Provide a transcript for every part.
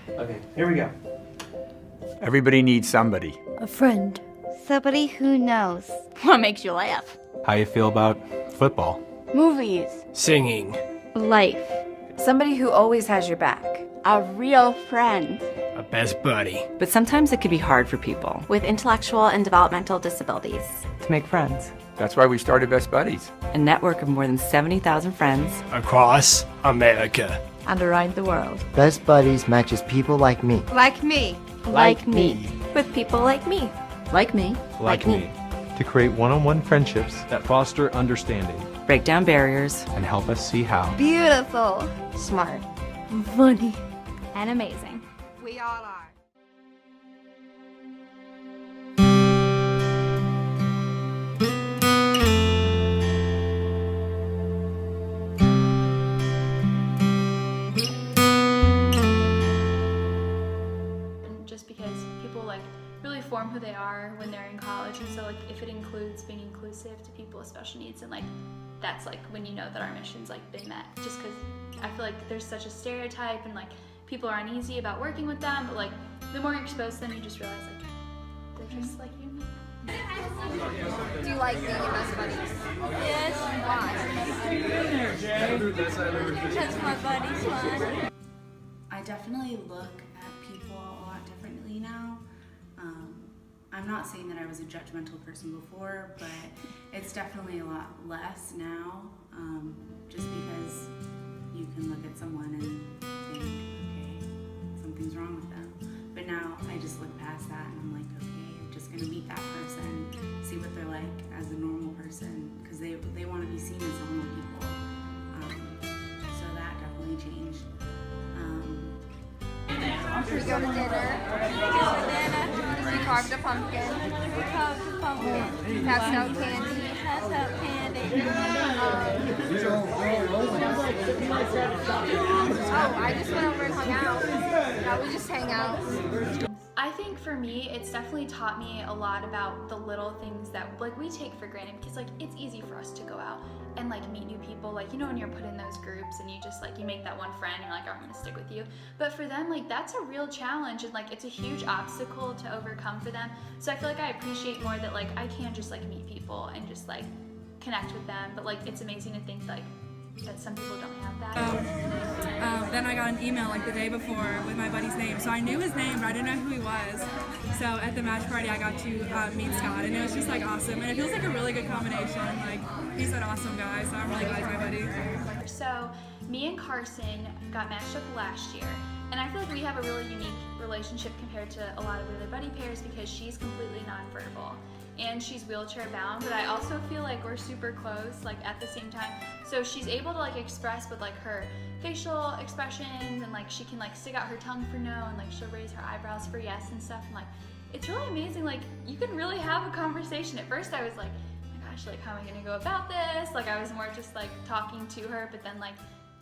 Okay, here we go. Everybody needs somebody. A friend. Somebody who knows. What makes you laugh? How you feel about football? Movies. Singing. Life. Somebody who always has your back. A real friend. A best buddy. But sometimes it can be hard for people With intellectual and developmental disabilities. to make friends. That's why we started Best Buddies. A network of more than 70,000 friends. Across America. And around the world. Best Buddies matches people like me. Like me. Like me. With people like me. Like me. Like me. To create one-on-one friendships that foster understanding Break down barriers. and help us see how. Beautiful. Smart. Funny. And amazing. We all are. Just because people like really form who they are when they're in college, and so like if it includes being inclusive to people with special needs, and like that's like when you know that our mission's like been met. Just because I feel like there's such a stereotype and like people are uneasy about working with them, but like the more you're exposed to them, you just realize like they're just like you. Do you like being in Best Buddies? Yes. Why? Because my buddy's fun. I definitely look at people a lot differently now. I'm not saying that I was a judgmental person before, but it's definitely a lot less now, just because you can look at someone and think, okay, something's wrong with them. But now I just look past that and I'm like, okay, I'm just gonna meet that person, see what they're like as a normal person, because they want to be seen as normal people. So that definitely changed. We go to dinner. We carved a pumpkin. Passed out candy. Oh, I just went over and hung out. Yeah, we just hang out. I think for me, it's definitely taught me a lot about the little things that like we take for granted, because like it's easy for us to go out and like meet new people, like you know when you're put in those groups and you just like you make that one friend and you're like, oh, I'm gonna stick with you. But for them, like that's a real challenge, and like it's a huge obstacle to overcome for them. So I feel like I appreciate more that like I can just like meet people and just like connect with them. But like it's amazing to think like that some people don't have that. Then I got an email like the day before with my buddy's name. So I knew his name, but I didn't know who he was. So at the match party, I got to meet Scott, and it was just like awesome. And it feels like a really good combination. Like he's an awesome guy, so I'm really glad he's my buddy. So me and Carson got matched up last year, and I feel like we have a really unique relationship compared to a lot of the other buddy pairs, because she's completely nonverbal and she's wheelchair bound, but I also feel like we're super close like at the same time. So she's able to like express with like her facial expressions, and like she can like stick out her tongue for no, and like she'll raise her eyebrows for yes and stuff, and like it's really amazing. Like you can really have a conversation. At first I was like, oh my gosh, like how am I gonna go about this? Like I was more just like talking to her, but then like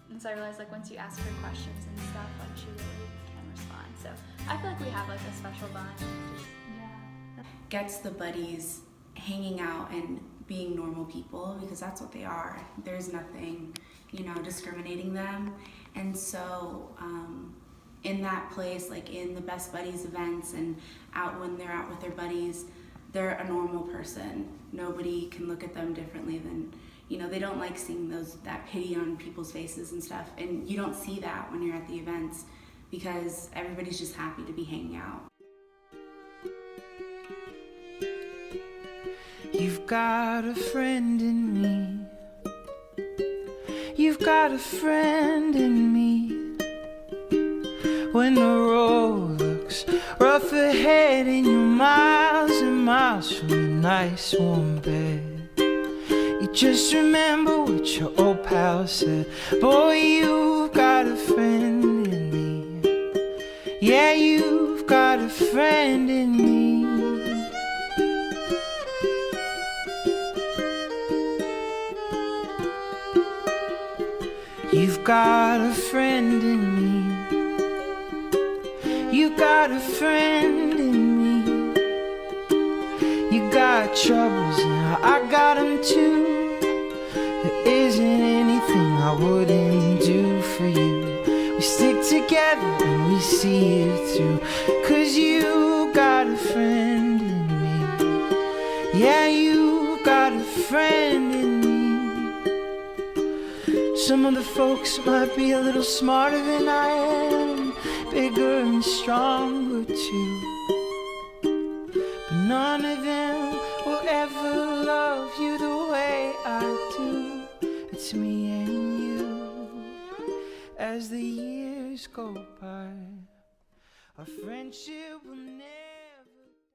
once I realized like once you ask her questions and stuff, like she really can respond. So I feel like we have like a special bond. Just, yeah. Gets the buddies hanging out and being normal people, because that's what they are. There's nothing, you know, discriminating them. And so in that place, like in the Best Buddies events and out when they're out with their buddies, they're a normal person. Nobody can look at them differently than, you know, they don't like seeing that pity on people's faces and stuff. And you don't see that when you're at the events, because everybody's just happy to be hanging out. You've got a friend in me. You've got a friend in me. When the road looks rough ahead and you're miles and miles from a nice warm bed, you just remember what your old pal said. Boy, you've got a friend in me. Yeah, you've got a friend in me. You've got a friend in me. You got a friend in me. You got troubles and I got them too. There isn't anything I wouldn't do for you. We stick together and we see it through. 'Cause you got a friend in me. Yeah, you got a friend in me. Some of the folks might be a little smarter than I am, bigger and stronger too, but none of them will ever love you the way I do. It's me and you. As the years go by, our friendship will never